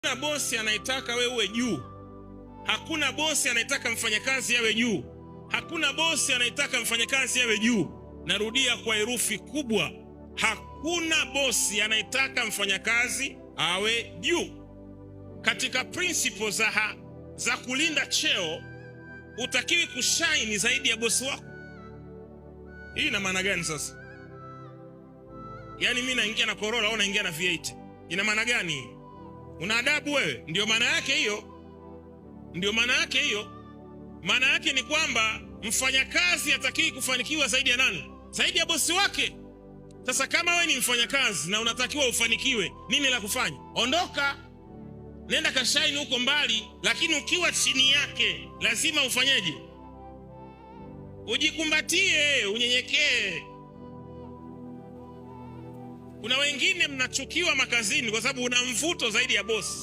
Hakuna bosi anayetaka wewe uwe juu. Hakuna bosi anayetaka mfanyakazi awe juu. Hakuna bosi anayetaka mfanyakazi awe juu. Narudia kwa herufi kubwa, hakuna bosi anayetaka mfanyakazi awe juu. Katika principles za kulinda cheo, utakiwi kushine zaidi ya bosi wako. Hii ina maana gani sasa? Yaani mimi naingia na Corolla au naingia na V8. Ina maana gani? Una adabu wewe? Ndio maana yake hiyo. Ndio maana yake hiyo. Maana yake ni kwamba mfanyakazi hatakiwi kufanikiwa zaidi ya nani? Zaidi ya bosi wake. Sasa kama wewe ni mfanyakazi na unatakiwa ufanikiwe, nini la kufanya? Ondoka. Nenda kashaini huko mbali, lakini ukiwa chini yake lazima ufanyeje? Ujikumbatie, unyenyekee. Kuna wengine mnachukiwa makazini kwa sababu una mvuto zaidi ya bosi.